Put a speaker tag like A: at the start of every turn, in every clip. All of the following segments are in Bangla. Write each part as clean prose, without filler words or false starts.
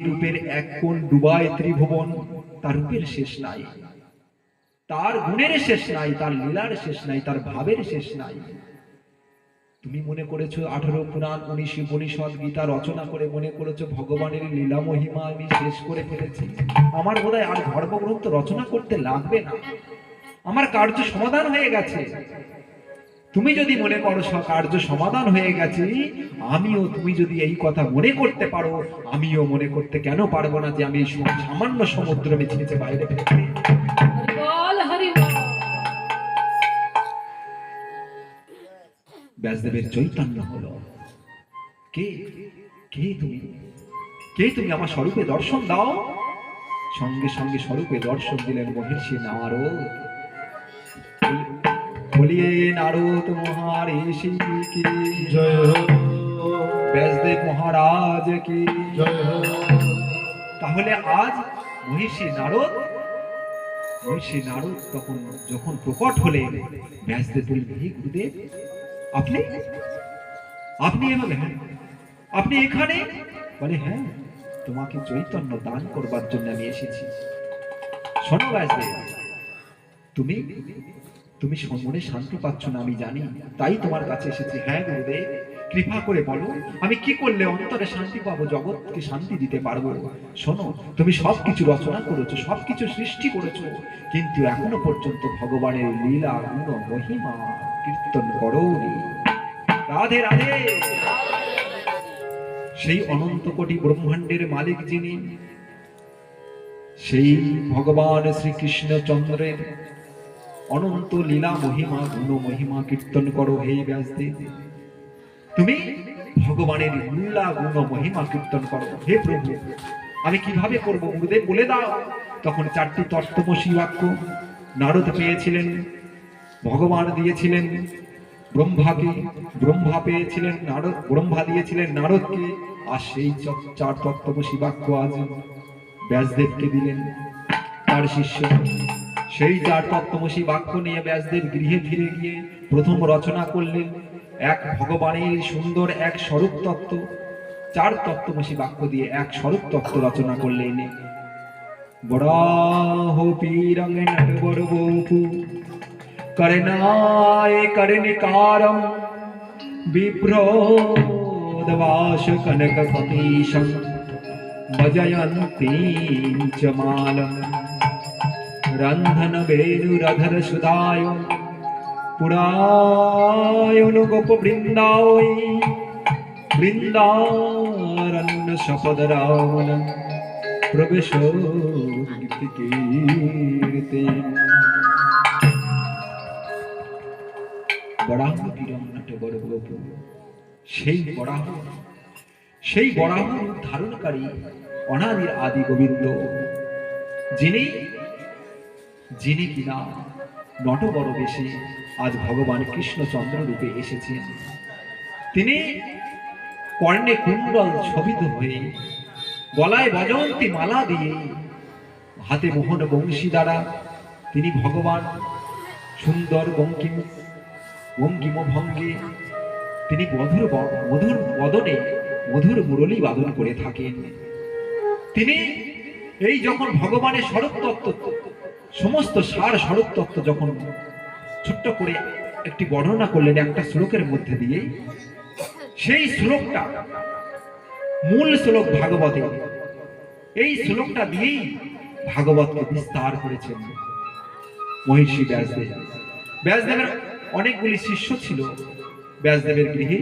A: রূপের এক কোণ ডুবায় ত্রিভুবন, তার রূপের শেষ নাই, তার গুণের শেষ নাই, তার লীলার শেষ নাই, তার ভাবের শেষ নাই। তুমি মনে করেছো 18 পুরাণ 19 উপনিষদ গীতা রচনা করে মনে করেছো ভগবানের লীলা মহিমা আমি শেষ করে ফেলেছি। আমার বোধহয় আর ধর্মগ্রন্থ রচনা করতে লাগবে না, আমার কার্য সমাধান হয়ে গেছে। তুমি যদি মনে করো কার্য সমাধান হয়ে গেছে, আমিও, তুমি যদি এই কথা মনে করতে পারো, আমিও মনে করতে কেন পারবো না যে আমি সামান্য সমুদ্র মিছিয়েছে বাইরে ফেলতে। ব্যাসদেবের চৈতন্য হলো, কে কে তুমি, কে তুমি, আমার স্বরূপে দর্শন দাও। সঙ্গে সঙ্গে স্বরূপে দর্শন দিলেন মহর্ষি নারদ। বলিয়ে নারদ মহারিষি কি
B: জয় হো,
A: ব্যাসদেব মহারাজ কি
B: জয় হো।
A: তাহলে আজ মহর্ষি নারদ তখন যখন প্রকট হলেন, ব্যাসদেব বললেন, হে গুরুদেব, আপনি আপনি এভাবে, হ্যাঁ আপনি এখানে? বলে, হ্যাঁ, তোমাকে চৈতন্য দান করবার জন্য আমি এসেছি। শোনো ব্যাসদেব, তুমি তুমি মনে শান্তি পাচ্ছ না আমি জানি, তাই তোমার কাছে এসেছি। হ্যাঁ গুরুদেব, কৃপা করে বলো আমি কি করলে অন্তরে শান্তি পাবো, জগৎকে শান্তি দিতে পারবো। শোনো, তুমি সবকিছু রচনা করেছো, সবকিছু সৃষ্টি করেছো, কিন্তু এখনো পর্যন্ত ভগবানের লীলা গুণ মহিমা কীর্তন করোনি। রাধে রাধে। সেই অনন্ত কোটি ব্রহ্মাণ্ডের মালিক যিনি, সেই ভগবান শ্রীকৃষ্ণ চন্দ্রের অনন্ত লীলা মহিমা গুণ মহিমা কীর্তন করো হে ব্যাসদেব। তুমি ভগবানের লীলা গুণ মহিমা কীর্তন করো। হে প্রভু, আমি কিভাবে করব গুরুদেব বলে দাও। তখন 4টি তত্ত্বমসি বাক্য নারদ পেয়েছিলেন, ভগবান দিয়েছিলেন ব্রহ্মাকে, ব্রহ্মা পেয়েছিলেন নারদ, ব্রহ্মা দিয়েছিলেন নারদকে, আর সেই 4 তত্ত্বমসি বাক্য আজ ব্যাসদেবকে দিলেন তার শিষ্য। সেই 4 তত্ত্বমসি বাক্য নিয়ে ব্যাসদেব গৃহে ফিরে গিয়ে প্রথম রচনা করলেন এক ভগবানের সুন্দর এক স্বরূপ তত্ত্ব। 4 তত্ত্বমসি বাক্য দিয়ে এক স্বরূপ তত্ত্ব রচনা করলেন। বরাহ পীরং নটবরবপু করনায় করনিকারম বিভ্রোদবাস কনক কপীশম ভজয়ন্তি চ মালম রন্ধন বেণুরধর সুদায় পুরায়ণ গোপ বৃন্দায় বৃন্দারণ্য সপদ রামন প্রবেশ কীর্তি। বরাহ পীরং নটবরবপু, সেই বরাহ ধারণকারী অনাদির আদি গোবিন্দ, যিনি কিনা নটবর বেশে আজ ভগবান কৃষ্ণচন্দ্র রূপে এসেছেন। তিনি কর্ণে কুণ্ডল শোভিত হয়ে, গলায় বজন্তী মালা দিয়ে, হাতে মোহন বংশী দ্বারা তিনি ভগবান সুন্দর বঙ্কিম ভঙ্গে তিনি মধুর বদনে মধুর মুরলী বাদন করে থাকেন। তিনি এই যখন ভগবানের স্বরূপ তত্ত্ব, সমস্ত সার স্বরূপ তত্ত্ব যখন ছোট্ট করে একটি বর্ণনা করলেন একটা শ্লোকের মধ্যে দিয়ে, সেই শ্লোকটা মূল শ্লোক ভাগবতে, এই শ্লোকটা দিয়েই ভাগবতকে বিস্তার করেছেন মহর্ষি ব্যাসদেব। ব্যাসদেবের অনেকগুলি শিষ্য ছিল ব্যাসদেবের গৃহে।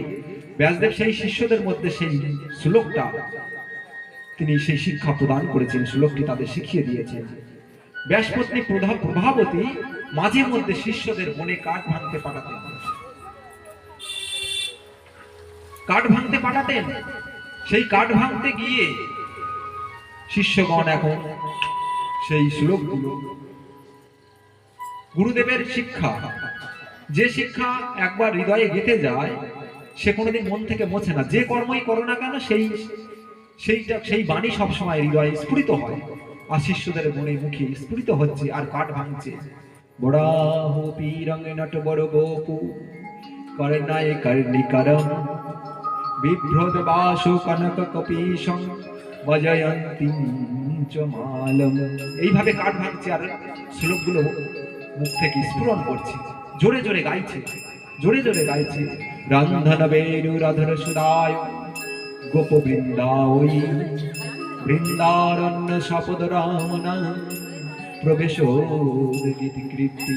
A: ব্যাসদেব সেই শিষ্যদের মধ্যে সেই শ্লোকটা তিনি সেই শিক্ষা প্রদান করেছেন, শ্লোকটি তাদের শিখিয়ে দিয়েছেন। ব্যাসপত্নী প্রভাবতী মাঝে মধ্যে শিষ্যদের বনে কাঠ ভাঙতে পাঠাতেন। সেই কাঠ ভাঙতে গিয়ে শিষ্যগণ এখন সেই শ্লোকগুলো, গুরুদেবের শিক্ষা, যে শিক্ষা একবার হৃদয়ে গেঁথে যায় সে কোনোদিন মন থেকে মোছে না। যে কর্মই করো না কেন সেই বাণী সবসময় হৃদয়ে স্ফুরিত হয়, আর শিষ্যদের মনে মুখে স্ফুরিত হচ্ছে আর কাঠ ভাঙছে। বরাহ পীরং নটবরবপু করনায় কর্ণিকারম বিভ্রদবাস কনক কপীশম বজয়ন্তী চ মালম। এইভাবে কাঠ ভাঙছে আর শ্লোকগুলো মুখ থেকে স্ফুরণ করছে, জোরে জোরে গাইছে, জোরে জোরে গাইছে। রন্ধন বেণু রাধর সুদায় গোপ বৃন্দাওই বৃন্দারণ্য সপদ রামনা প্রবেশ গীতি কৃতি।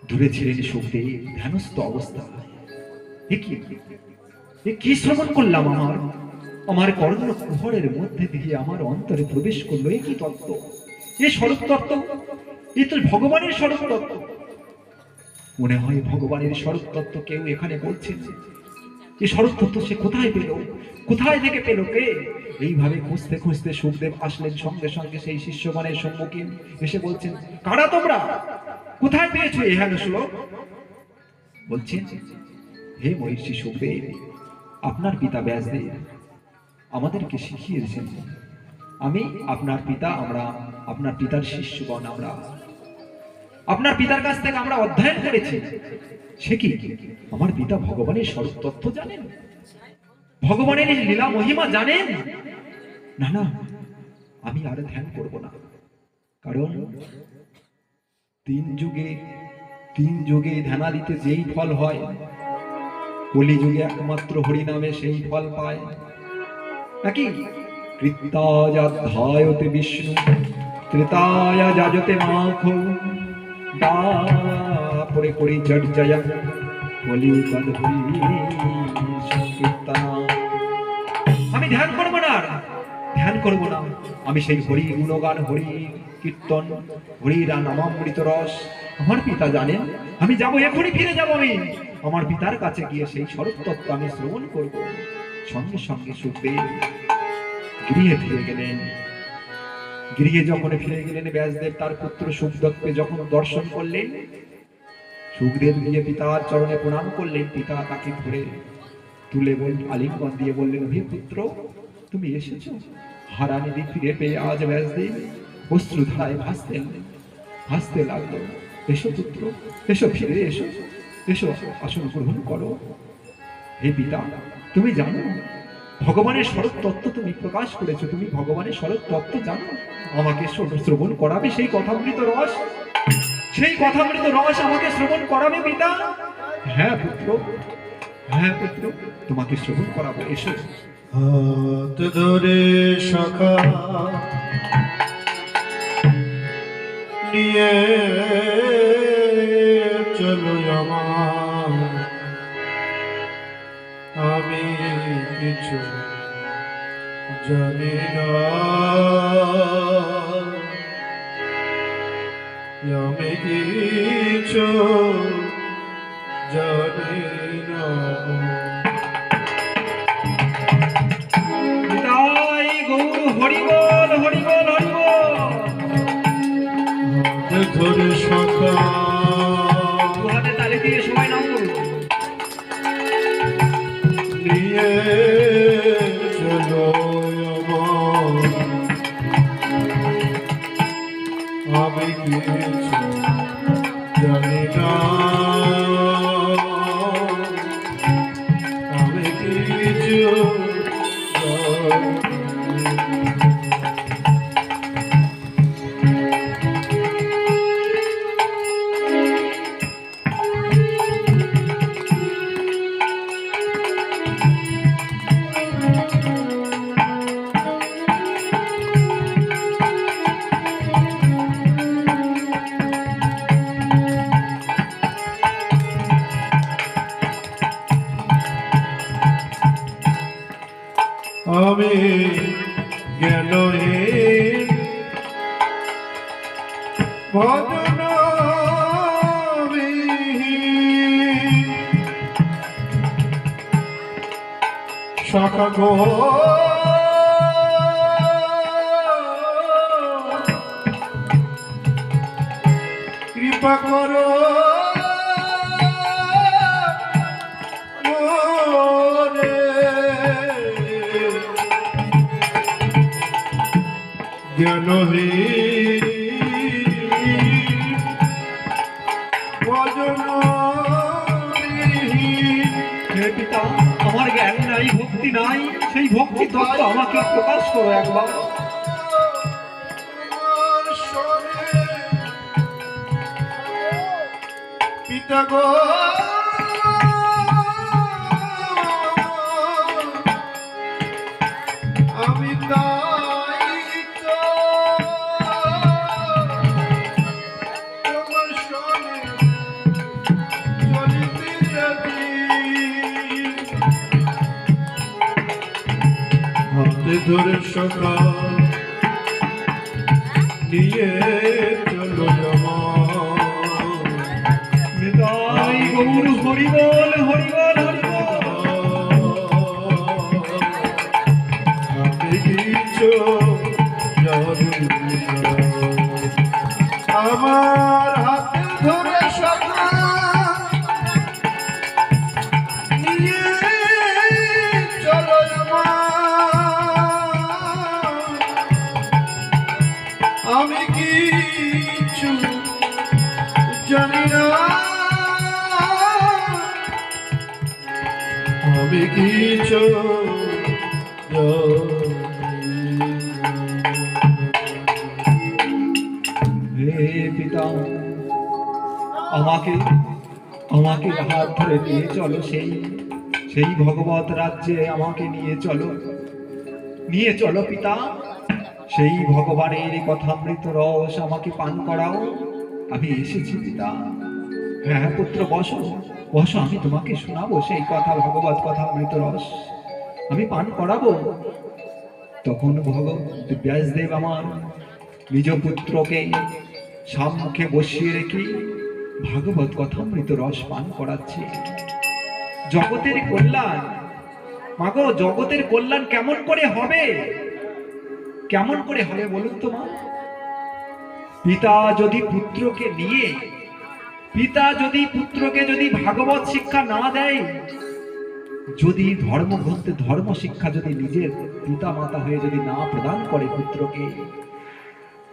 A: দূরে ছিলেন সুখদেব ধ্যানস্থ অবস্থা। এ কি শ্রবণ করলাম? আমার কর্ণ কুহরের মধ্যে দিয়ে আমার অন্তরে প্রবেশ করলো। এ কি তত্ত্ব? এ স্বরূপ তত্ত্ব, এ তো ভগবানের স্বরূপ তত্ত্ব। মনে হয় ভগবানের স্বরূপ তত্ত্ব কেউ এখানে বলছেন। এই স্বরূপ তত্ত্ব সে কোথায় পেল? কোথায় থেকে পেল কে? এইভাবে খুঁজতে খুঁজতে সুখদেব আসলেন। সঙ্গে সঙ্গে সেই শিষ্যগণের সম্মুখীন এসে বলছেন, কারা তোমরা? কোথায় পেয়েছো এই হেন শ্লোক? বলছেন, হে মহর্ষি সুখদেব, আপনার পিতা ব্যাসদেব আমাদেরকে শিখিয়েছেন। আমি আপনার পিতা, আমরা আপনার পিতার শিষ্যগণ, আমরা আপনার পিতার কাছ থেকে আমরা অধ্যয়ন করেছি। সে কি আমার পিতা ভগবানের স্বরূপ তত্ত্ব জানেন? ভগবানের লীলা মহিমা জানেন? না না, আমি আর ধ্যান করব না। কারণ তিন যুগে ধ্যানাদিতে যেই ফল হয়, কলিযুগে একমাত্র হরিনামে সেই ফল পায় নাকি? কৃত্যাযাধ্যায়তে বিষ্ণু ত্রেতায়া যাজতে মাখো দাপরে করি জর্জয়া কলিযুগ হরি সংকীর্তন। আমি ধ্যান করব না, ধ্যান করব না। আমি সেই হরি গুণগান, হরি কীর্তন, হরির নামামৃত রস আমার পিতা জানেন। আমি যাব, এখনই ফিরে যাব। আমি আমার পিতার কাছে গিয়ে সেই স্বরূপ তত্ত্ব আমি শ্রবণ করব। সঙ্গে সঙ্গে সুখদেব গৃহে ফিরে গেলেন। গৃহে যখন ফিরে গেলেন, ব্যাসদেব তার পুত্র সুখদেবকে যখন দর্শন করলেন, সুখদেব গিয়ে পিতার চরণে প্রণাম করলেন। পিতা তাকে ধরে তুলে আলিঙ্গন দিয়ে বললেন, হে পুত্র, তুমি এসেছো? হারানিধি ফিরে পেয়ে আজ ব্যাসদেব অশ্রুধারায় ভাসতে লাগলো। এসো পুত্র, এসো, ফিরে এসো, এসো, আসন গ্রহণ করো। হে পিতা, তুমি জানো ভগবানের স্বরূপ তত্ত্ব তুমি প্রকাশ করেছো, তুমি ভগবানের স্বরূপ তত্ত্ব জানো। আমাকে শ্রবণ করাবে সেই কথামৃত রস, সেই কথামৃত রস আমাকে শ্রবণ করাবে পিতা? হ্যাঁ পুত্র, হ্যাঁ পুত্র, তোমাকে শ্রবণ করাবো। এসো।
B: হাত ধরে সখা নিয়ে চলো আমার, আমি কিছু জানি না, আমি কিছু জানি না।
A: হরিবল হরিবল হরিবল।
B: ধরে সখা
A: হাতে তালি দিয়ে সবাই নাম করুন।
B: নিয়ে চলো আমার, আমি কিছু জানি না, আমি কিছু আমি জ্ঞানহীন ভজনবিহীন সখা গো, কৃপা করো জ্ঞানহীন ভজনবিহীন।
A: হে পিতা, আমার জ্ঞান নাই, ভক্তি নাই, ভক্তি তত্ত্ব আমাকে প্রকাশ করো একবার।
B: তোমার স্বরে পিতা গো আমি তাই তো তোমার স্বরে চলিতে রাজি। হাতে ধরে সকাল নিয়ে চলো আমার
A: নিতাই গৌর হরিবল হরিবল হরিবল।
B: আমি কিছু আমার হাতে ধরে সকাল নিয়ে চলো আমার আমি কিছু জানি না আমি কিছু
A: হে পিতা, আমাকে আমাকে হাত ধরে নিয়ে চলো সেই ভগবত রাজ্যে আমাকে নিয়ে চলো পিতা। সেই ভগবানের কথামৃত রস আমাকে পান করাও। আমি এসেছি পিতা। হ্যাঁ পুত্র, বসো বসো, আমি তোমাকে শোনাবো সেই কথা, ভগবত কথামৃত রস আমি পান করাবো। তখন ব্যাসদেব আমার নিজ পুত্রকে সম্মুখে বসিয়ে রেখে ভাগবত কথামৃত রস পান করাচ্ছে। জগতের কল্যাণ, মাগো জগতের কল্যাণ কেমন করে হবে? কেমন করে হবে বলুন তো মা? পিতা যদি পুত্রকে যদি ভাগবত শিক্ষা না দেয়, যদি ধর্মগ্রন্থে ধর্ম শিক্ষা যদি নিজের পিতা মাতা হয়ে যদি না প্রদান করে পুত্রকে,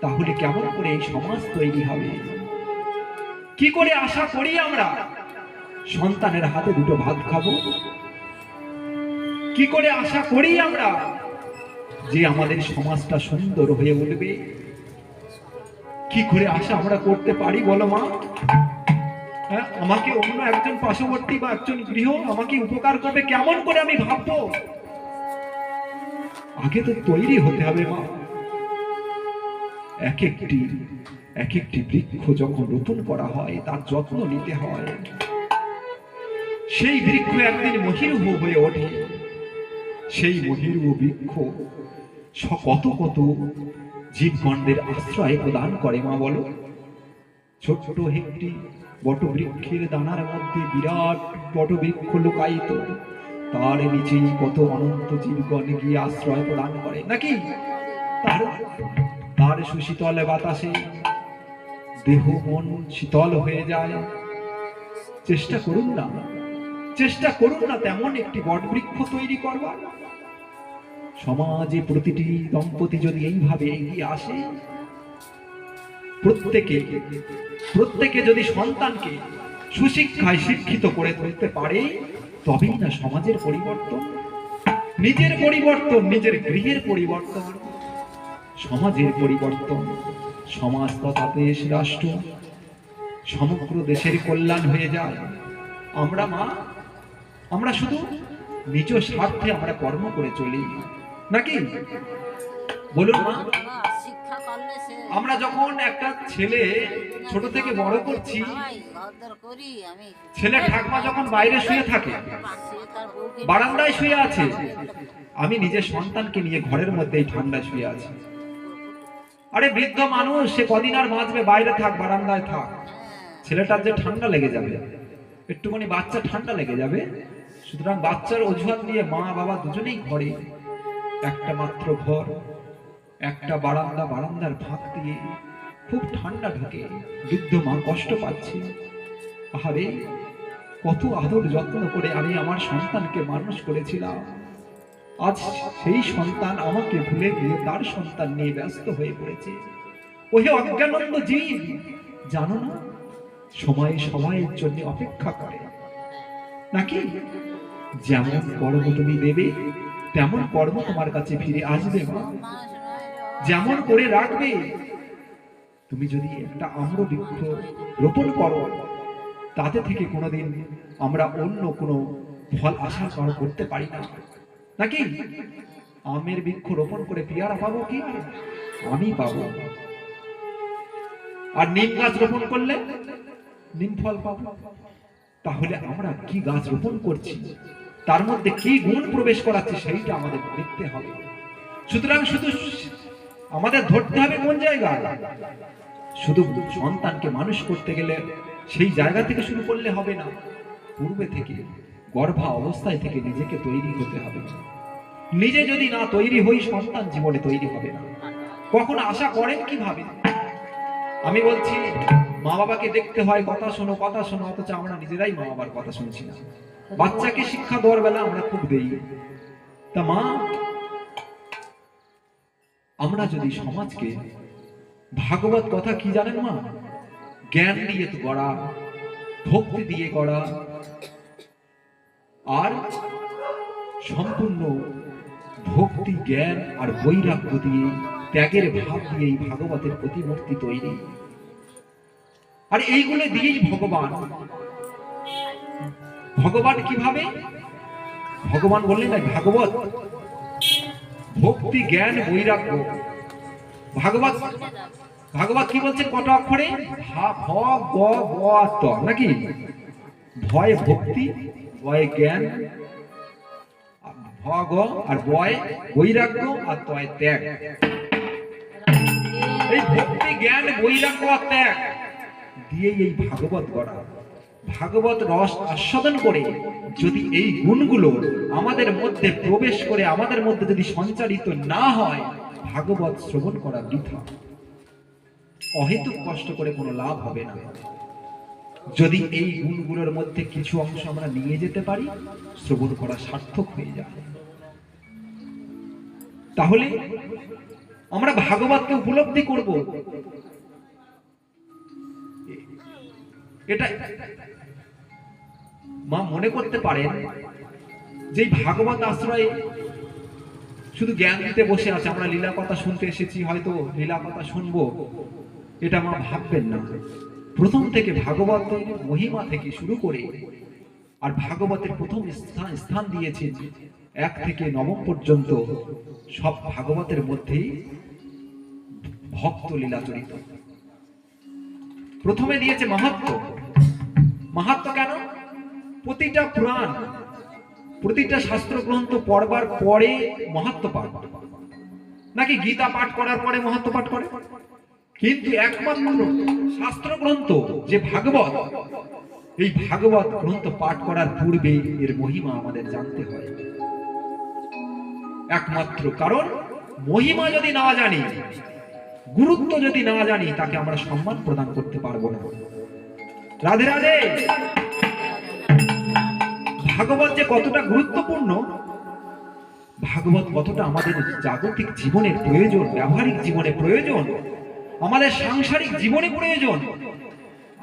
A: তাহলে কেমন করে এই সমাজ তৈরি হবে? কি করে আশা করি আমরা সন্তানের হাতে দুটো ভাত খাবো? কি করে আশা করি আমরা যে আমাদের সমাজটা সুন্দর হয়ে উঠবে? কি করে আশা আমরা করতে পারি বলো মা? হ্যাঁ, আমাকে অন্য একজন পার্শ্ববর্তী বা একজন গৃহ আমাকে উপকার করবে, কেমন করে আমি ভাববো? আগে তো তৈরি হতে হবে মা। এক একটি বৃক্ষ যখন রোপণ করা হয় তার যত্ন নিতে হয়। সেই বৃক্ষ একদিন মহিরুহ হয়ে ওঠে। সেই মহিরুহ বৃক্ষ কত কত জীবগণদের আশ্রয় প্রদান করে মা বলো। ছোট্ট একটি বটবৃক্ষের দানার মধ্যে বিরাট বটবৃক্ষ লুকায়িত, তার নিচেই কত অনন্ত জীবগণ গিয়ে আশ্রয় প্রদান করে নাকি? তার সুশীতল বাতাসে দেহ মন শীতল হয়ে যায়। চেষ্টা করুন না তেমন একটি বটবৃক্ষ তৈরি করবার। সমাজে প্রতিটি দম্পতি যদি এইভাবে এগিয়ে আসে, প্রত্যেকে যদি সন্তানকে সুশিক্ষায় শিক্ষিত করে তুলতে পারে, তবেই না সমাজের পরিবর্তন, নিজের পরিবর্তন, নিজের গৃহের পরিবর্তন, সমাজের পরিবর্তন, সমাজ তথা দেশ রাষ্ট্র সমগ্র দেশের কল্যাণ হয়ে যায়। আমরা শুধু নিজ স্বার্থে আমরা কর্ম করে চলি নাকি বলুন মা? আমরা যখন একটা ছেলে ছোট থেকে বড় করছি, ছেলে ঠাকুমা যখন বাইরে শুয়ে থাকে, বারান্দায় শুয়ে আছে, আমি নিজের সন্তানকে নিয়ে ঘরের মধ্যেই ঠান্ডায় শুয়ে আছি। আরে বৃদ্ধ মানুষ, সে কদিন আর বাঁচবে, বাইরে থাক, বারান্দায় থাক। ছেলেটার যে ঠান্ডা লেগে যাবে, একটুখানি বাচ্চা ঠান্ডা লেগে যাবে, সুতরাং বাচ্চার অজুহাত নিয়ে মা বাবা দুজনেই ঘরে, একটা মাত্র ঘর, একটা বারান্দার ফাঁক দিয়ে খুব ঠান্ডা ঢোকে, বৃদ্ধ মা কষ্ট পাচ্ছে। আরে কত আদর যত্ন করে আমি আমার সন্তানকে মানুষ করেছিলাম, আজ সেই সন্তান আমাকে ভুলে গিয়ে তার সন্তান নিয়ে ব্যস্ত হয়ে পড়েছে। ওহে অজ্ঞানন্দ জীব, জানো না সময় সময়ের জন্য অপেক্ষা করে নাকি? যেমন কর্ম তুমি দেবে তেমন কর্ম তোমার কাছে ফিরে আসবে মা। যেমন করে রাখবে, তুমি যদি একটা আম্র বৃক্ষ রোপণ করো, তাতে থেকে কোনোদিন আমরা অন্য কোনো ফল আশা করতে পারি না নাকি? আমের বৃক্ষ রোপণ করে পেয়ারা পাবো কি? আমি পাবো। আর নিম গাছ রোপণ করলে নিম ফল পাবো। তাহলে আমরা কি গাছ রোপণ করছি, তার মধ্যে কি গুণ প্রবেশ করাচ্ছে, সেইটা আমাদের দেখতে হবে। সুতরাং শুধু আমাদের ধরতে হবে কোন জায়গায়, শুধু সন্তানকে মানুষ করতে গেলে সেই জায়গা থেকে শুরু করলে হবে না, পূর্বে থেকে গর্ভা অবস্থায় থেকে নিজেকে তৈরি হতে হবে। নিজে যদি না তৈরি হই, সন্তান জীবনে তৈরি হবে না। কখন আশা করেন কিভাবে? আমি বলছি মা বাবাকে দেখতে হয়, কথা শোনো কথা শোনো, অথচ আমরা নিজেরাই মা বাবার কথা শুনছি না। বাচ্চাকে শিক্ষা দেওয়ার বেলা আমরা খুব দেই। তা মা, আমরা যদি সমাজকে, ভাগবত কথা কি জানেন মা? জ্ঞান দিয়ে তো গড়া, ভক্তি দিয়ে গড়া, আর সম্পূর্ণ ভক্তি জ্ঞান আর বৈরাগ্য দিয়ে, ত্যাগের ভাব দিয়ে এই ভাগবতের প্রতিমূর্তি তৈরি। আর এইগুলো দিয়েই ভগবান, ভগবান কিভাবে? ভগবান বললেন না ভাগবত ভক্তি জ্ঞান বৈরাগ্য। ভাগবত ভাগবত কি বলছে? কত অক্ষরে? ভ গ ব ত নাকি? ভয় ভক্তি, ভয় জ্ঞান, ভ গ আর বয় বৈরাগ্য, আর তয় ত্যাগ। এই ভক্তি জ্ঞান বৈরাগ্য আর ত্যাগ দিয়ে এই ভাগবত গড়া। ভাগবত রস আস্বাদন করে যদি এই গুণগুলো আমাদের মধ্যে প্রবেশ করে, আমাদের মধ্যে যদি সঞ্চারিত না হয়, ভাগবত শ্রবণ করা বৃথা। অহেতুক কষ্ট করে কোনো লাভ হবে না। যদি এই গুণগুলোর মধ্যে কিছু অংশ আমরা নিয়ে যেতে পারি, শ্রবণ করা সার্থক হয়ে যাবে। তাহলে আমরা ভাগবতকে উপলব্ধি করব। এটা মা মনে করতে পারেন যে ভাগবত আশ্রয়ে শুধু জ্ঞান দিতে বসে আছে, আমরা লীলা কথা শুনতে এসেছি, হয়তো লীলা কথা শুনবো, এটা মা ভাববেন না। প্রথম থেকে ভাগবতের মহিমা থেকে শুরু করে, আর ভাগবতের প্রথম স্থান দিয়েছে 1 থেকে 9 পর্যন্ত, সব ভাগবতের মধ্যেই ভক্ত লীলা চরিত। প্রথমে দিয়েছে মাহাত্ম্য। মাহাত্ম্য কেন? প্রতিটা পুরাণ, প্রতিটা শাস্ত্র গ্রন্থ পড়বার পরে মাহাত্ম্য পাঠ, নাকি গীতা পাঠ করার পরে মাহাত্ম্য পাঠ করে? কিন্তু একমাত্র শাস্ত্র গ্রন্থ যে ভাগবত, এই ভাগবত গ্রন্থ পাঠ করার পূর্বে এর মহিমা আমাদের জানতে হয়। একমাত্র কারণ, মহিমা যদি না জানি, গুরুত্ব যদি না জানি, তাকে আমরা সম্মান প্রদান করতে পারবো না। রাধে রাধে। ভাগবত যে কতটা গুরুত্বপূর্ণ, ভাগবত কতটা আমাদের জাগতিক জীবনের প্রয়োজন, ব্যবহারিক জীবনে প্রয়োজন, আমাদের সাংসারিক জীবনে প্রয়োজন,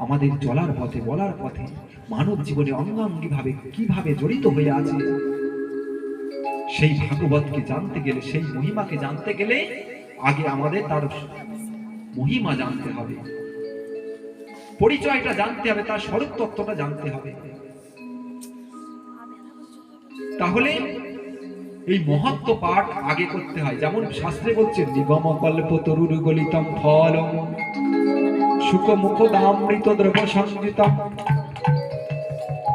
A: আমাদের চলার পথে বলার পথে মানব জীবনে অঙ্গাঙ্গি ভাবে কিভাবে জড়িত হয়ে আছে, সেই ভাগবতকে জানতে গেলে, সেই মহিমাকে জানতে গেলে আগে আমাদের তার মহিমা জানতে হবে, পরিচয়টা জানতে হবে, তার স্বরূপ তত্ত্বটা জানতে হবে। তাহলে এই মহত্ব পাঠ আগে করতে হয়। যেমন শাস্ত্রে বলছে, নিগম কল্প তরুর গলিতম ফলম সুখ মুখ দামৃত দ্রব সংযুতম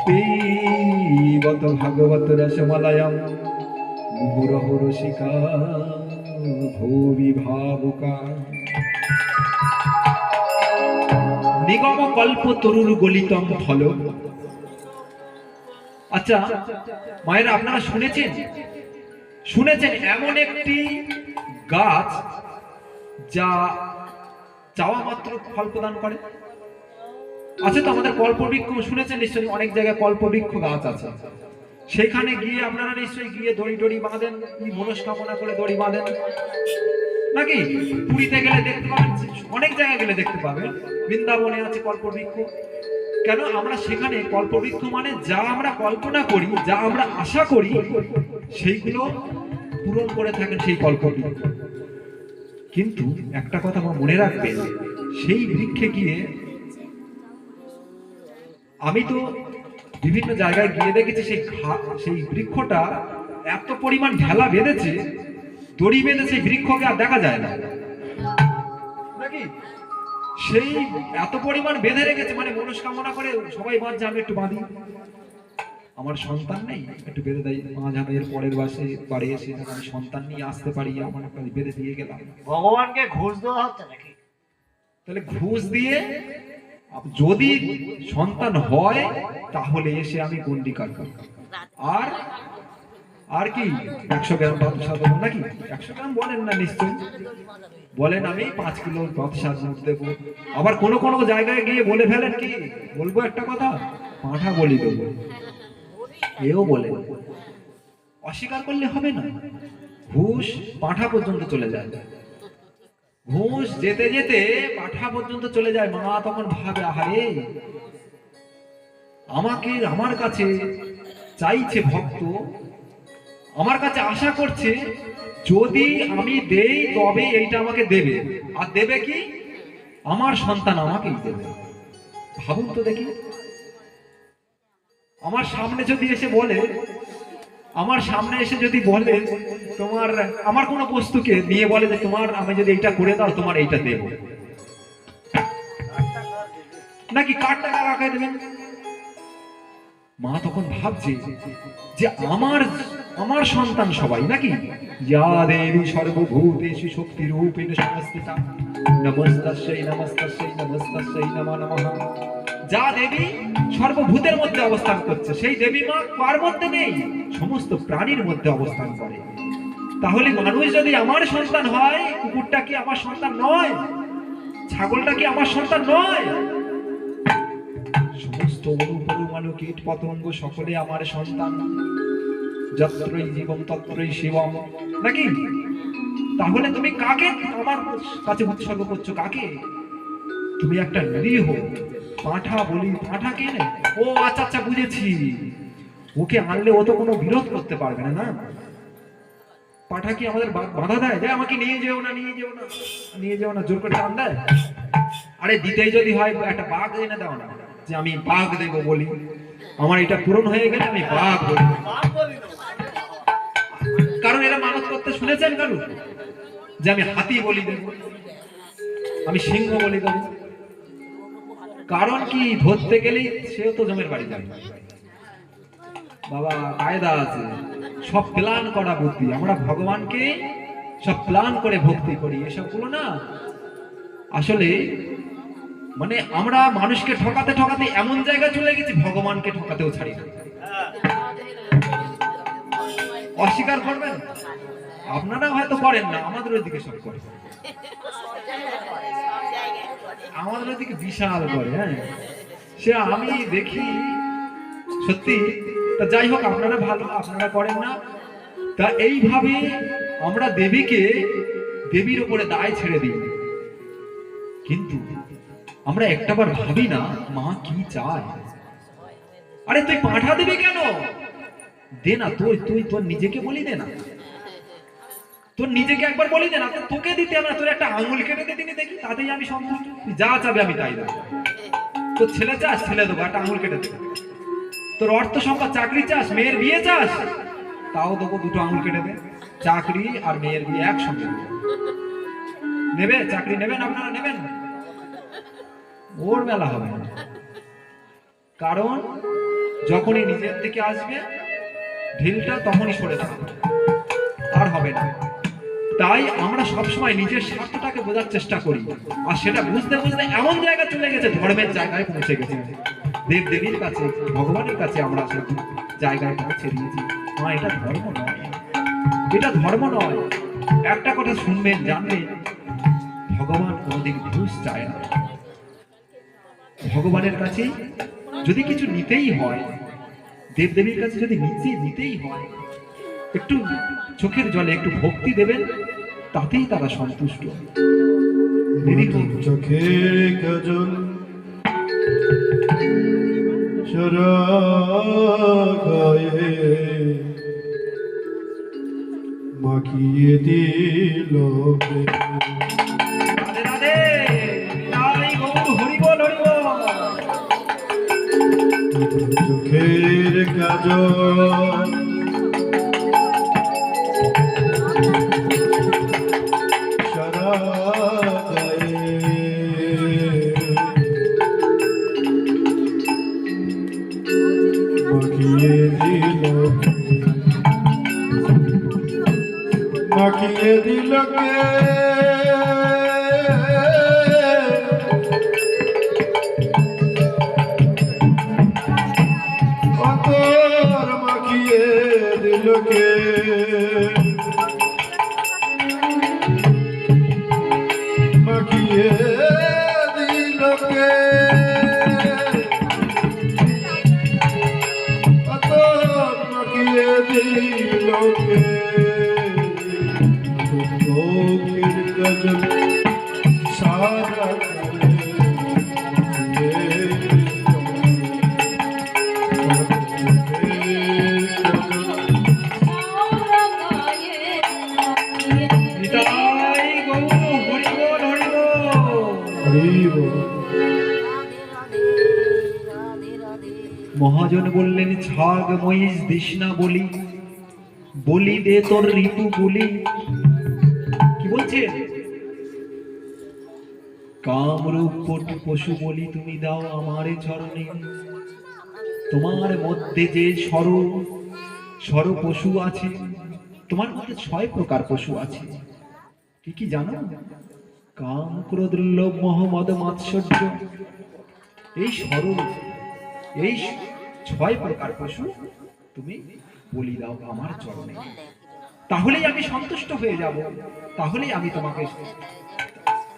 A: পিবত ভাগবত রসমলয়ম মুহুরহ রসিকা ভুবি ভাবুকা। নিগম কল্প তরুর গলিতম ফলম। আচ্ছা মায়েরা, আপনারা শুনেছেন এমন একটি গাছ যা চাওয়া মাত্র ফল প্রদান করে? আছে তো আমাদের কল্পবৃক্ষ, শুনেছেন নিশ্চয়ই, অনেক জায়গায় কল্পবৃক্ষ গাছ আছে। সেখানে গিয়ে আপনারা নিশ্চয়ই গিয়ে দড়ি বাঁধেন, কি মনস্কামনা করে দড়ি বাঁধেন নাকি? পুরীতে গেলে দেখতে পাবেন, অনেক জায়গায় গেলে দেখতে পাবেন, বৃন্দাবনে আছে কল্পবৃক্ষ। কেন আমরা সেখানে কল্পবৃক্ষ মানে যা আমরা কল্পনা করি, যা আমরা আশা করি, সেইগুলো পূরণ করে থাকেন সেই কল্পবৃক্ষ। কিন্তু একটা কথা আমার মনে রাখবেন, সেই বৃক্ষে গিয়ে আমি তো বিভিন্ন জায়গায় গিয়ে দেখেছি সেই বৃক্ষটা এত পরিমাণ ঢেলা বেঁধেছে, দড়ি বেঁধে সেই বৃক্ষকে আর দেখা যায় না নাকি? সেই এত পরিমাণ বেঁধে রেখেছে, মানে মনস্কামনা করে সবাই বাঁধছে, আমি একটু বাঁধি, আমার সন্তান নেই, একটু বেঁধে দেয়, মাঝ আমি এর পরের বাসে বাড়ি এসে আমি সন্তান নিয়ে আসতে পারি, আমার বেঁধে দিয়ে গেলাম।
C: ভগবানকে ঘুষ দেওয়া হচ্ছে নাকি?
A: তাহলে ঘুষ দিয়ে যদি সন্তান হয় তাহলে এসে আমি গন্ডি কাটব, আর আর কি 100 গ্রাম বাদশা দেবো নাকি? 100 গ্রাম বলেন না, নিশ্চয় বলেন আমি 5 কিলো বাদশা দুধ দেবো। আবার কোনো কোনো জায়গায় গিয়ে বলে ফেলেন কি, বলবো একটা কথা, পাঁঠা বলি দেবো, এও বলে। অস্বীকার করলে হবে না, ঘুষ পাঁঠা পর্যন্ত চলে যায়। ঘুষ যেতে যেতে পাঁঠা পর্যন্ত চলে যায়। মা তখন ভাবে, আহারে আমার কাছে চাইছে ভক্ত, আমার কাছে আশা করছে, যদি আমি দেই তবে এইটা আমাকে দেবে, আর দেবে কি? আমার সন্তান আমাকেই দেবে। ভাবুন তো দেখি, আমার সামনে যদি এসে বলে, তোমার আমার কোনো বস্তুকে নিয়ে বলে যে তোমার আমি যদি এইটা করে দাও তোমার এইটা দেব, নাকি কার টাকা কাকে দেবেন? মা তখন ভাবছে যে আমার সন্তান সবাই নাকি, ইয়া দেবী সর্বভূতেষু শক্তিরূপেণ সংস্থিতা নমস্তাস্যৈ নমস্তাস্যৈ নমস্তাস্যৈ নমো নমঃ। যা দেবী সর্বভূতের মধ্যে অবস্থান করছে, সেই দেবী মা কার মধ্যে নেই? সমস্ত প্রাণীর মধ্যে অবস্থান করে। তাহলে মানুষ যদি আমার সন্তান হয়, কুকুরটা কি আমার সন্তান নয়? ছাগলটা কি আমার সন্তান নয়? সমস্ত অনুপরমাণু কীট পতঙ্গ সকলে আমার সন্তান। যত্রই জীবম তত্রই শিবম, নাকি? তাহলে তুমি কাকে আমার কাছে উৎসর্গ করছো? কাকে? তুমি একটা নিরীহ পাঁঠা বলি, পাঁঠা কে নেই? ও আচ্ছা আচ্ছা বুঝেছি, ওকে আনলে ও তো কোনো বিরোধ করতে পারবে না। পাঁঠা কি আমাদের বাধা দেয় যে আমাকে নিয়ে যেও না, নিয়ে যেও না, নিয়ে যেও না, জোর করে টান দেয়? আরে দিতেই যদি হয় একটা বাঘ এনে দাও না, যে আমি বাঘ দেবো বলি, আমার এটা পূরণ হয়ে গেলে আমি বাঘ বলি। কারণ এরা মানত করতে শুনেছেন কারণ যে আমি হাতি বলি দেব, আমি সিংহ বলি দেব? কারণ কি, ধরতে গেলেই সেও তো জমের বাড়ি যাবে। বাবা কায়দা আছে, সব প্ল্যান করা বুদ্ধি। আমরা ভগবানকে সব প্ল্যান করে ভক্তি করি, এসবগুলো না আসলে মানে আমরা মানুষকে ঠকাতে ঠকাতে এমন জায়গায় চলে গেছি, ভগবানকে ঠকাতেও ছাড়ি না। অস্বীকার করবেন? আপনারা হয়তো করেন না, আমাদের ওইদিকে সব করে, আমাদের ওইদিকে বিশাল করে। হ্যাঁ, সে আমি দেখি সত্যি। তা যাই হোক, আপনারা ভালো, আপনারা করেন না। তা এইভাবে আমরা দেবীর উপরে দায় ছেড়ে দিই, কিন্তু আমরা একটাবার ভাবি না মা কি চায়। আরে তুই পাঁঠা দেবে কেন? দে না, তুই তোর নিজেকে বলি দে না, তোর নিজেকে একবার বলি দে না, তোকে দিতে হবে না, তোর একটা আঙুল কেটে দে দিনে দেখি, তাতেই আমি সন্তুষ্ট। তুই যা চাবে আমি তাই দেবো। তোর ছেলে চাস, ছেলে দেবো, একটা আঙুল কেটে দেবো। তোর অর্থ সম্পদ, চাকরি চাস, মেয়ের বিয়ে চাস, তাও দেবো, 2টো আঙুল কেটে দে। চাকরি আর মেয়ের বিয়ে একসঙ্গে নেবে? চাকরি নেবেন আপনারা? নেবেন? ওর মেলা হবে না। কারণ যখনই নিজের দিকে আসবে ঢিলটা, তখনই সরে যাবে, আর হবে না। তাই আমরা সবসময় নিজের স্বার্থটাকে বোঝার চেষ্টা করি, আর সেটা বুঝতে বুঝতে এমন জায়গায় চলে গেছে, ধর্মের জায়গায় পৌঁছে গেছে, দেব দেবীর কাছে, ভগবানের কাছে আমরা সেই জায়গায় পৌঁছে দিয়েছি। মা, এটা ধর্ম নয়, এটা ধর্ম নয়। একটা কথা শুনবেন, জানবেন, ভগবান কোনোদিন ঘুষ চায় না। ভগবানের কাছে যদি কিছু নিতেই হয়, দেবদেবীর কাছে যদি নিতেই হয়, একটু চোখের জলে একটু ভক্তি দেবেন, তাতেই তারা সন্তুষ্ট।
B: চোখের কাজল চরা গায়ে মাখিয়ে দিল
A: রাধে রাধে, নিতাই গৌর হরি বল হরি বল।
B: চোখের কাজল সারা গায়ে মাখিয়ে দিল কে অতর মাখিয়ে দিল কে মাখিয়ে দিল কে অতর মাখিয়ে দিল কে চোখের গজল সারা
A: নিতাই গৌর হরি বল হরি বল। মহাজন বললেন, ছাগ মহিষ দিস না বলি, বলি দে তোর ঋতু বলি। কি বলছেন? কামরূপ পশু বলি তুমি দাও আমারে চরণে। তোমার মধ্যে যে সর পশু আছে, তোমার মধ্যে 6 প্রকার পশু আছে। কি কি জানো? কাম, ক্রোধ, লোভ, মোহ, মদ, মাৎসর্য। এই 6 প্রকার পশু তুমি বলি দাও আমার চরণে, তাহলেই আমি সন্তুষ্ট হয়ে যাব, তাহলেই আমি তোমাকে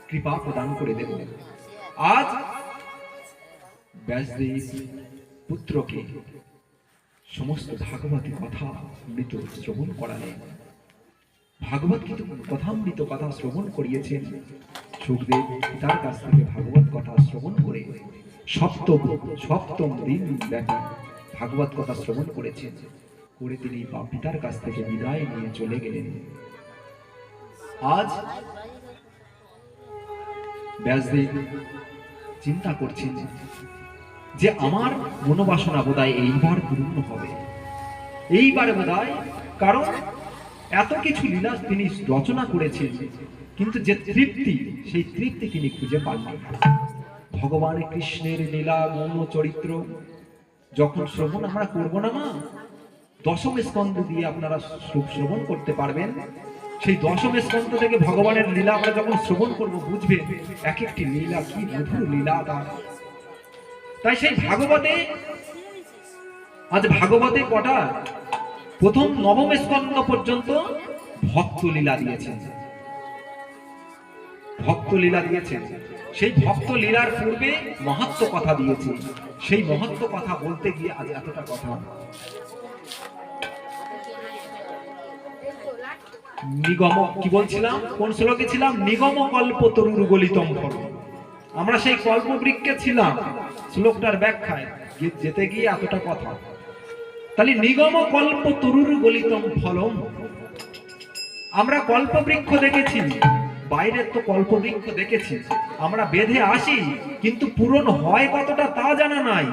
A: কৃপা প্রদান করে দেব। আজ ব্যাসদেব পুত্রকে সমস্ত ভাগবতী কথা মৃত শ্রবণ করালেন। ভাগবত কিন্তু কথামৃত কথা শ্রবণ করিয়েছেন। সুখদেব পিতার কাছ থেকে ভাগবত কথা শ্রবণ করে সপ্তম দিন ব্যাপী ভাগবত কথা শ্রবণ করেছেন। করে তিনি পিতার কাছ থেকে বিদায় নিয়ে চলে গেলেন। আজ ব্যাসদেব চিন্তা করছেন যে আমার মনোবাসনা বোধহয় এইবার পূর্ণ হবে, এইবারে বোধহয়, কারণ এত কিছু লীলা তিনি রচনা করেছেন, কিন্তু যে তৃপ্তি, সেই তৃপ্তি তিনি খুঁজে পাননি। ভগবান কৃষ্ণের লীলা গৌণ চরিত্র যখন শ্রবণ আমরা করবো না মা, 10ম স্কন্ধ দিয়ে আপনারা শ্রবণ করতে পারবেন। সেই 10ম স্কন্ধ থেকে ভগবানের লীলা আমরা যখন শ্রবণ করবো, বুঝবেন এক একটি লীলা কি মধুর লীলা তার। তাই সেই ভাগবতে, আজ ভাগবতে কটা, প্রথম 9ম স্কন্ধ পর্যন্ত ভক্ত লীলা দিয়েছেন, ভক্ত লীলা দিয়েছেন। সেই ভক্ত লীলার পূর্বে মহত্ব কথা দিয়েছে। সেই মহত্ব কথা বলতে গিয়ে আজ এতটা কথা। নিগম, কি বলছিলাম, কোন শ্লোকে ছিলাম? নিগম কল্প তরুর গলিতম ফল। আমরা সেই কল্প বৃক্ষে ছিলাম, শ্লোকটার ব্যাখ্যায় যেতে গিয়ে এতটা কথা। তাহলে নিগম কল্প তরুর গলিতম ফলম, আমরা কল্প বৃক্ষ দেখেছি, বাইরের তো কল্প বৃক্ষ দেখেছি, আমরা বেঁধে আসি, কিন্তু পূরণ হয় কতটা তা জানা নাই।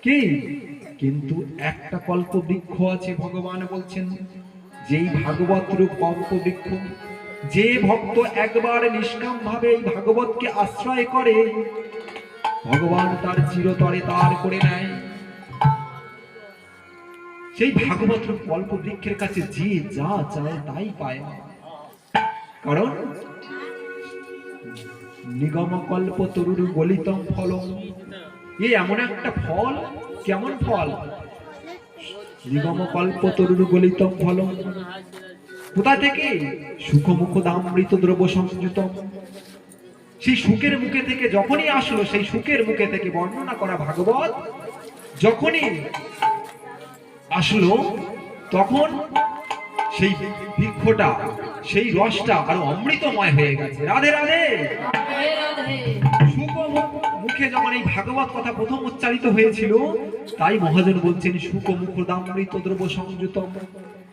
A: কি? কিন্তু একটা কল্প বৃক্ষ আছে, ভগবান বলছেন, যেই ভাগবত রূপ কল্প বৃক্ষ, যে ভক্ত একবার নিষ্কাম ভাবে এই ভাগবতকে আশ্রয় করে, ভগবান তার চিরতরে তার করে নেয়। সেই ভাগবত রূপ কল্প বৃক্ষের কাছে যে যা চায় তাই পায়, কারণ নিগম কল্প তরুর গলিতম ফল, এ এমন একটা ফল। কেমন ফল? নিগম কল্প তরুর গলিতম ফল। কোথা থেকে? সুখমুখ দামৃত দ্রব্য সংযুত। সেই সুখের মুখে থেকে যখনই আসলো, সেই সুখের মুখে থেকে বর্ণনা করা ভাগবত যখনই আসলো, তখন সেই বৃক্ষটা, সেই রসটা আরো অমৃতময় হয়ে গেছে। রাধে রাধে। সুখমুখ মুখে যখন এই ভাগবত কথা প্রথম উচ্চারিত হয়েছিল, তাই মহাজন বলছেন সুখ মুখদামৃত দ্রব্য সংযুতম।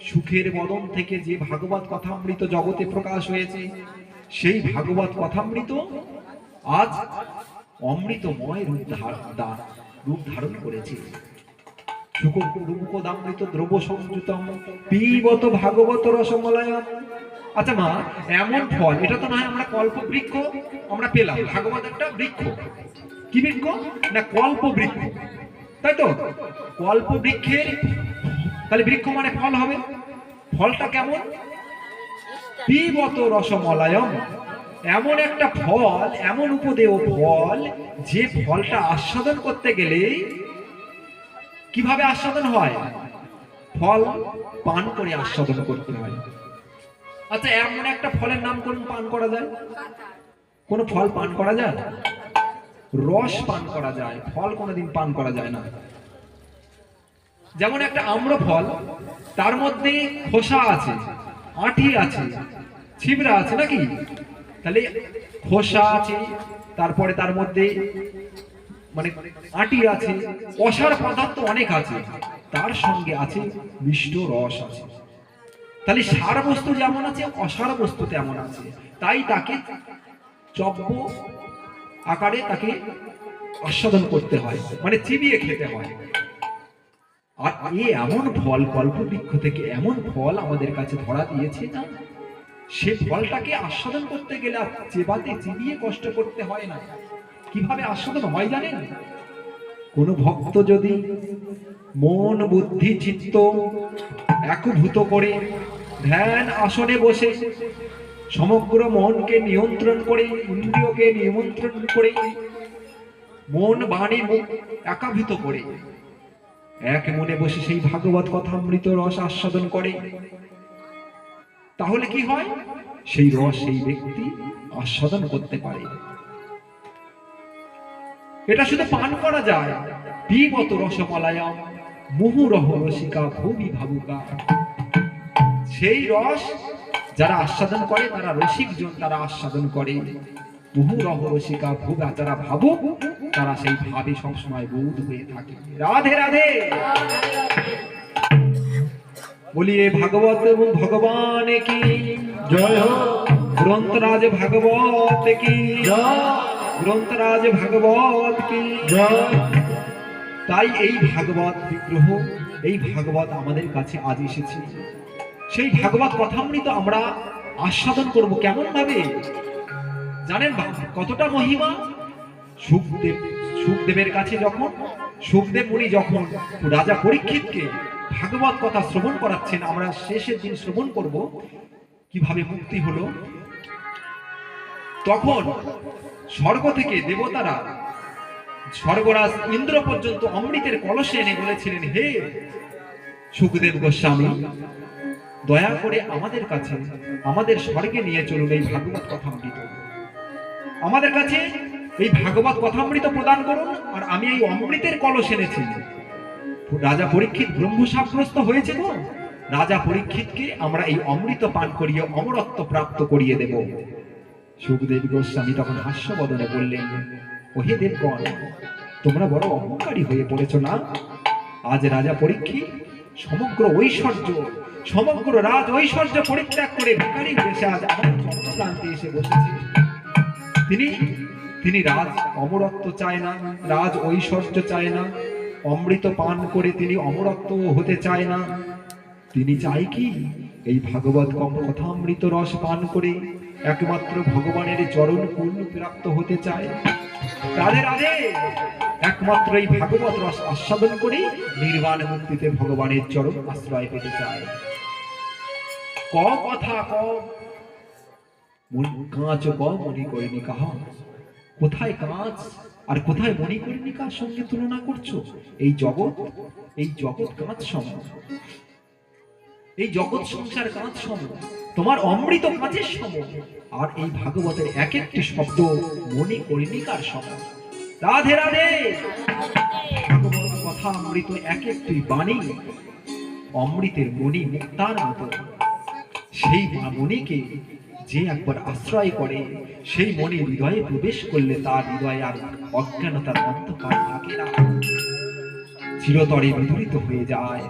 A: সুখের বদন থেকে যে ভাগবত কথামৃত জগতে প্রকাশ হয়েছে, সেই ভাগবত কথামৃত আজ অমৃতময় রূপ ধারণ করেছে। সুখ মুখদামৃত দ্রব্য সংযুতম পিবত ভাগবত রসমলয়ম। আচ্ছা মা, এমন ফল, এটা তো নয় আমরা কল্প বৃক্ষ আমরা পেলাম, ভাগবত একটা বৃক্ষ। কি বৃক্ষ? না কল্প বৃক্ষ, তাই তো? কল্প বৃক্ষের তাহলে বৃক্ষ মানে ফল হবে। ফলটা কেমন? পিবত রসমলয়ম, এমন একটা ফল, এমন উপদেয় ফল, যে ফলটা আস্বাদন করতে গেলে কিভাবে আস্বাদন হয়? ফল পান করে আস্বাদন করতে হয়। আচ্ছা, এমন একটা ফলের নাম কোন পান করা যায়? কোন ফল পান করা যায়? রস পান করা যায়, ফল কোনোদিন পান করা যায় না। যেমন একটা আম্র ফল, তার মধ্যে খোসা আছে, আঁটি আছে, ছিবড়া আছে নাকি? তাহলে খোসা আছে, তারপরে তার মধ্যে মানে আঁটি আছে, অসার পদার্থ অনেক আছে, তার সঙ্গে আছে মিষ্ট রস আছে। তাহলে সার বস্তু যেমন আছে, অসার বস্তু তেমন আছে। তাই তাকে চব্য আকারে তাকে আস্বাদন করতে হয়, মানে চিবিয়ে খেতে হয়। আর এমন ফল, কল্প বৃক্ষ থেকে এমন ফল আমাদের কাছে ধরা দিয়েছে না, সে ফলটাকে আস্বাদন করতে গেলে আর চেবাতে চিবিয়ে কষ্ট করতে হয় না। কিভাবে আস্বাদন হয় জানেন? কোন ভক্ত যদি মন বুদ্ধি চিত্ত একভূত করে ধ্যান আসনে বসে সমগ্র মনকে নিয়ন্ত্রণ করে, ইন্দ্রিয়কে নিয়ন্ত্রণ করে, মন বাণী মুখ একাভূত করে এক মনে বসে সেই ভাগবত কথামৃত রস আস্বাদন করে, তাহলে কি হয়? সেই রস সেই ব্যক্তি আস্বাদন করতে পারে। এটা শুধু পান করা যায়। পিবত রসমলয়ম মুহুরহ রসিকা ভূমি ভাবুকা। সেই রস যারা আস্বাদন করে, তারা রসিকজন, তারা আস্বাদন করে। মুহুরহ রসিকা ভুগা, যারা ভাবুক, তারা সেই ভাবে সবসময় বোধ হয়ে থাকে। রাধে রাধে। বলিয়ে ভাগবত এবং ভগবান কি
B: জয় হো।
A: গ্রন্থরাজ ভাগবত কি
B: জয়।
A: গ্রন্থরাজ ভাগবত কি
B: জয়।
A: তাই এই ভাগবত বিগ্রহ, এই ভাগবত আমাদের কাছে আজ এসেছে। সেই ভাগবত কথামৃত আমরা আস্বাদন করব কেমন ভাবে জানেন? কতটা মহিমা। সুখদেবের কাছে যখন সুখদেব মুনি যখন রাজা পরীক্ষিতকে ভাগবত কথা শ্রবণ করাচ্ছেন, আমরা শেষের দিন শ্রবণ করব কিভাবে মুক্তি হলো। তখন স্বর্গ থেকে দেবতারা, স্বর্গরাজ ইন্দ্র পর্যন্ত অমৃতের কলসে এনে বলেছিলেন, হে সুখদেব গোস্বামী, দয়া করে আমাদের কাছে, আমাদের স্বর্গে নিয়ে চলুন এই ভাগবত কথামৃত। আমাদের কাছে এই ভাগবত কথামৃত প্রদান করুন। আর আমি এই অমৃতের কলস এনেছি। রাজা পরীক্ষিত ব্রহ্মশাপগ্রস্ত হয়েছে তো, রাজা পরীক্ষিতকে আমরা এই অমৃত পান করিয়ে অমরত্ব প্রাপ্ত করিয়ে দেব। সুখদেব গোস্বামী তখন হাস্যবদনে বললেন, ওহে দেবগণ, তোমরা বড় অহংকারী হয়ে পড়েছ না? আজ রাজা পরীক্ষিত সমগ্র ঐশ্বর্য, সমগ্র রাজ ঐশ্বর্য পরিত্যাগ করে ভিখারীর বেশে আজ আমার জন্মপ্রান্তে এসে বসেছে। তিনি রাজ অমরত্ব চায় না, রাজ ঐশ্বর্য চায় না, অমৃত পান করে তিনি অমরত্ব হতে চায় না। তিনি চায় কি? এই ভাগবত কথামৃত রস পান করে একমাত্র ভগবানের চরণ কুল প্রাপ্ত হতে চায়। রাধে রাধে। একমাত্র এই ভাগবত রস আস্বাদন করে নির্বাণ মুক্তিতে ভগবানের চরণ আশ্রয় পেতে চায়। ক কথা ক কাঁচ ক মণিকর্ণিকা। কোথায় কাঁচ আর কোথায় মণিকর্ণিকার সঙ্গে তুলনা করছো? এই জগৎ কাঁচ সম, এই জগৎ সংসার কাঁচ সম, তোমার অমৃত কাঁচের সম। আর এই ভাগবতের এক একটি শব্দ মণিকর্ণিকার সম। রাধে রাধে। ভাগবত কথা অমৃত এক একটি বাণী অমৃতের মণি মুক্তার মতো। সেই মণিকে যে একবার আশ্রয় করে সেই মনে হৃদয়ে প্রবেশ করলে তার হৃদয়ে আর অজ্ঞানতার অন্ধকার থাকে না, চিরতরে বিদূরিত হয়ে যায়।